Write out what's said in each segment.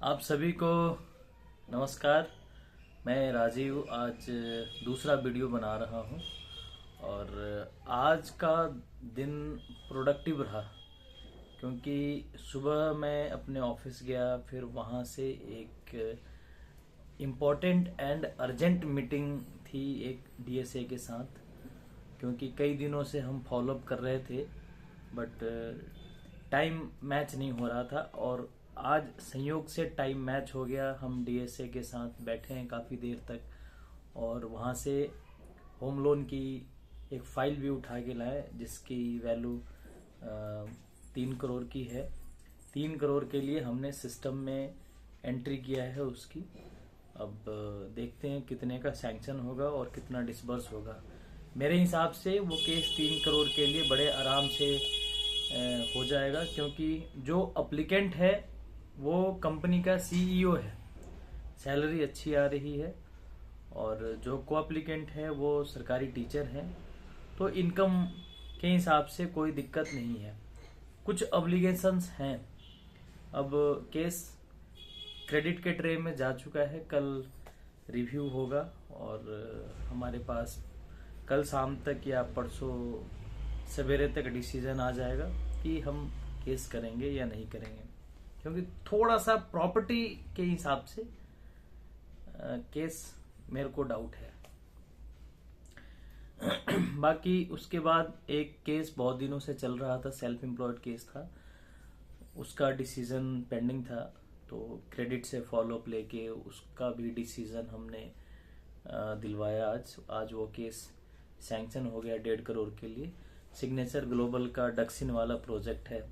आप सभी को नमस्कार। मैं राजीव आज दूसरा वीडियो बना रहा हूँ और आज का दिन प्रोडक्टिव रहा क्योंकि सुबह मैं अपने ऑफिस गया, फिर वहाँ से एक इम्पोर्टेंट एंड अर्जेंट मीटिंग थी एक डीएसए के साथ, क्योंकि कई दिनों से हम फॉलोअप कर रहे थे बट टाइम मैच नहीं हो रहा था और आज संयोग से टाइम मैच हो गया। हम डीएसए के साथ बैठे हैं काफ़ी देर तक और वहाँ से होम लोन की एक फाइल भी उठा के लाए जिसकी वैल्यू 3 करोड़ की है। 3 करोड़ के लिए हमने सिस्टम में एंट्री किया है उसकी। अब देखते हैं कितने का सैंक्शन होगा और कितना डिसबर्स होगा। मेरे हिसाब से वो केस 3 करोड़ के लिए बड़े आराम से हो जाएगा, क्योंकि जो अप्लीकेंट है वो कंपनी का सीईओ है, सैलरी अच्छी आ रही है, और जो को अप्लीकेंट है वो सरकारी टीचर हैं, तो इनकम के हिसाब से कोई दिक्कत नहीं है। कुछ ऑब्लिगेशंस हैं। अब केस क्रेडिट के ट्रे में जा चुका है, कल रिव्यू होगा और हमारे पास कल शाम तक या परसों सवेरे तक डिसीजन आ जाएगा कि हम केस करेंगे या नहीं करेंगे, क्योंकि थोड़ा सा प्रॉपर्टी के हिसाब से केस मेरे को डाउट है। बाकी उसके बाद एक केस बहुत दिनों से चल रहा था, सेल्फ एम्प्लॉयड केस था, उसका डिसीजन पेंडिंग था, तो क्रेडिट से फॉलोअप लेके उसका भी डिसीजन हमने दिलवाया। आज वो केस सैंक्शन हो गया 1.5 करोड़ के लिए। सिग्नेचर ग्लोबल का डक्सिन वाला प्रोजेक्ट है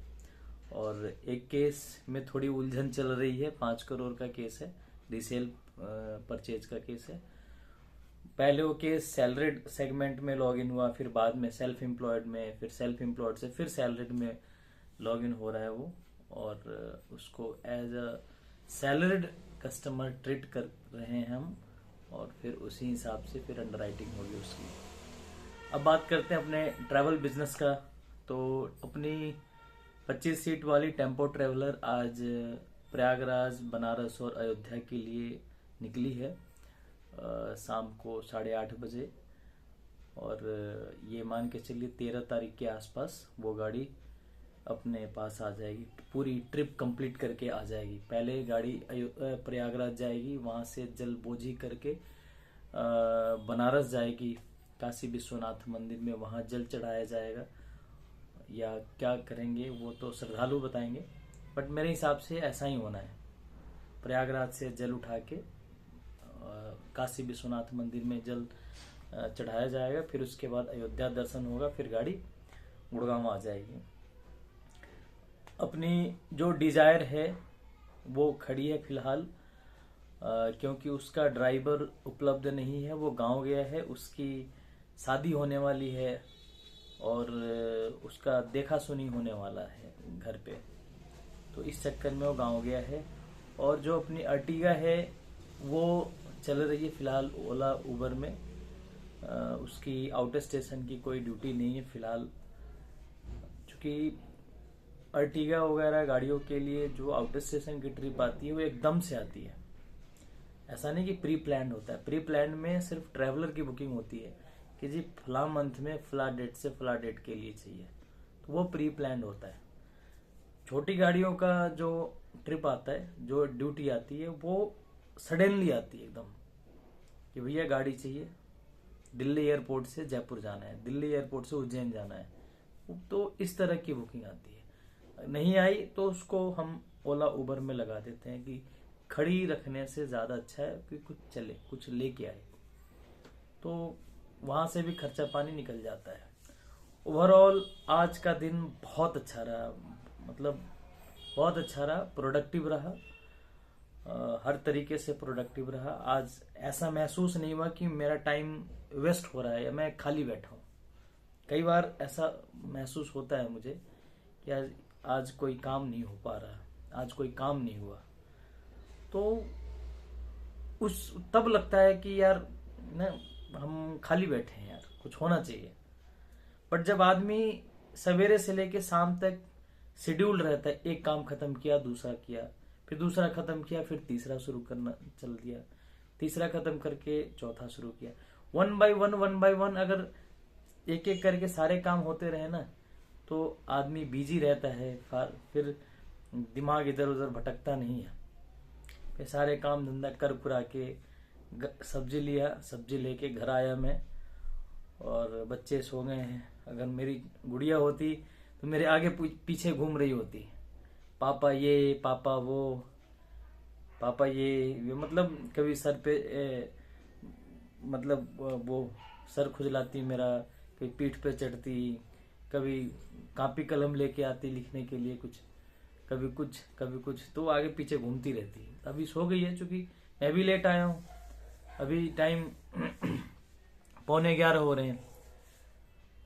और एक केस में थोड़ी उलझन चल रही है, 5 करोड़ का केस है, रीसेल परचेज का केस है। पहले वो केस सैलरीड सेगमेंट में लॉगिन हुआ, फिर बाद में सेल्फ एम्प्लॉयड में, फिर सेल्फ एम्प्लॉयड से फिर सैलरीड में लॉगिन हो रहा है वो, और उसको as a salaried customer treat कर रहे हैं हम, और फिर उसी हिसाब से फिर अंडरराइटिंग होगी उसकी। अब बात करते हैं अपने ट्रैवल बिजनेस का। तो अपनी 25 सीट वाली टेम्पो ट्रेवलर आज प्रयागराज, बनारस और अयोध्या के लिए निकली है शाम को 8:30 बजे, और ये मान के चलिए 13 तारीख के आसपास वो गाड़ी अपने पास आ जाएगी, पूरी ट्रिप कंप्लीट करके आ जाएगी। पहले गाड़ी प्रयागराज जाएगी, वहाँ से जल बोझी करके बनारस जाएगी, काशी विश्वनाथ मंदिर में वहाँ जल चढ़ाया जाएगा, या क्या करेंगे वो तो श्रद्धालु बताएंगे, बट मेरे हिसाब से ऐसा ही होना है। प्रयागराज से जल उठा के काशी विश्वनाथ मंदिर में जल चढ़ाया जाएगा, फिर उसके बाद अयोध्या दर्शन होगा, फिर गाड़ी गुड़गांव आ जाएगी। अपनी जो डिजायर है वो खड़ी है फिलहाल, क्योंकि उसका ड्राइवर उपलब्ध नहीं है, वो गांव गया है, उसकी शादी होने वाली है और उसका देखा सुनी होने वाला है घर पे, तो इस चक्कर में वो गांव गया है। और जो अपनी अर्टिगा है वो चल रही है फिलहाल ओला उबर में, उसकी आउटर स्टेशन की कोई ड्यूटी नहीं है फिलहाल, क्योंकि अर्टिगा वगैरह गाड़ियों के लिए जो आउटर स्टेशन की ट्रिप आती है वो एकदम से आती है, ऐसा नहीं कि प्री प्लान होता है। प्री प्लान में सिर्फ ट्रैवलर की बुकिंग होती है कि जी फला मंथ में फला डेट से फला डेट के लिए चाहिए, तो वो प्री प्लान होता है। छोटी गाड़ियों का जो ट्रिप आता है, जो ड्यूटी आती है, वो सडनली आती है एकदम कि भैया गाड़ी चाहिए, दिल्ली एयरपोर्ट से जयपुर जाना है, दिल्ली एयरपोर्ट से उज्जैन जाना है, तो इस तरह की बुकिंग आती है। नहीं आई तो उसको हम ओला उबर में लगा देते हैं कि खड़ी रखने से ज्यादा अच्छा है कि कुछ चले, कुछ लेके आए, तो वहां से भी खर्चा पानी निकल जाता है। ओवरऑल आज का दिन बहुत अच्छा रहा, मतलब बहुत अच्छा रहा, प्रोडक्टिव रहा, हर तरीके से प्रोडक्टिव रहा। आज ऐसा महसूस नहीं हुआ कि मेरा टाइम वेस्ट हो रहा है या मैं खाली बैठा हूँ। कई बार ऐसा महसूस होता है मुझे कि आज कोई काम नहीं हो पा रहा, आज कोई काम नहीं हुआ, तो उस तब लगता है कि यार ना हम खाली बैठे हैं, यार कुछ होना चाहिए। बट जब आदमी सवेरे से लेके शाम तक शेड्यूल रहता है, एक काम खत्म किया, दूसरा किया, फिर दूसरा खत्म किया, फिर तीसरा शुरू करना चल दिया, तीसरा खत्म करके चौथा शुरू किया। 1 बाय 1 अगर एक एक करके सारे काम होते रहे ना तो आदमी बिजी रहता है, फिर दिमाग इधर उधर भटकता नहीं है। फिर सारे काम धंधा कर कुरा के सब्जी लिया, सब्जी लेके घर आया मैं, और बच्चे सो गए हैं। अगर मेरी गुड़िया होती तो मेरे आगे पीछे घूम रही होती, पापा ये, पापा वो, पापा ये मतलब कभी सर पे मतलब वो सर खुजलाती मेरा, कभी पीठ पे चढ़ती, कभी कॉपी कलम लेके आती लिखने के लिए कुछ, कभी कुछ कभी कुछ, तो आगे पीछे घूमती रहती। अभी सो गई है, चूंकि मैं भी लेट आया हूँ, अभी टाइम 11:15 हो रहे हैं।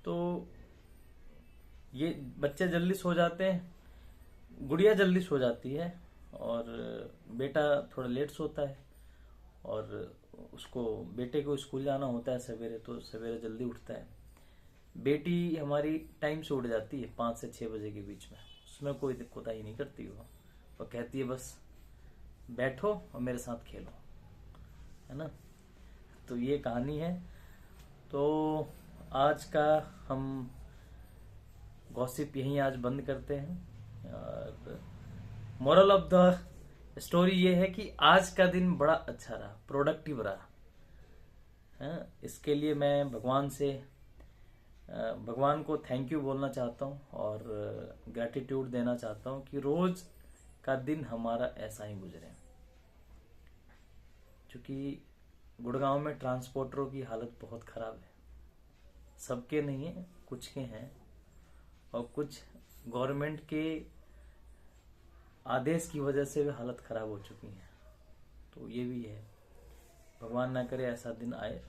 तो ये बच्चे जल्दी सो जाते हैं, गुड़िया जल्दी सो जाती है, और बेटा थोड़ा लेट सोता है, और उसको बेटे को स्कूल जाना होता है सवेरे, तो सवेरे जल्दी उठता है। बेटी हमारी टाइम से उठ जाती है 5 से 6 बजे के बीच में, उसमें कोई कोताही नहीं करती वो कहती है बस बैठो और मेरे साथ खेलो, है ना। तो ये कहानी है। तो आज का हम गॉसिप यहीं आज बंद करते हैं। और मोरल ऑफ द स्टोरी ये है कि आज का दिन बड़ा अच्छा रहा, प्रोडक्टिव रहा है। इसके लिए मैं भगवान को थैंक यू बोलना चाहता हूँ, और ग्रैटिट्यूड देना चाहता हूँ कि रोज का दिन हमारा ऐसा ही गुजरे। क्योंकि गुड़गांव में ट्रांसपोर्टरों की हालत बहुत खराब है, सबके नहीं है, कुछ के हैं, और कुछ गवर्नमेंट के आदेश की वजह से भी हालत खराब हो चुकी है। तो ये भी है, भगवान ना करे ऐसा दिन आए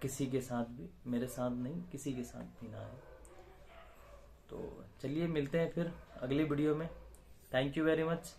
किसी के साथ भी, मेरे साथ नहीं, किसी के साथ भी ना आए। तो चलिए मिलते हैं फिर अगली वीडियो में। Thank you very much.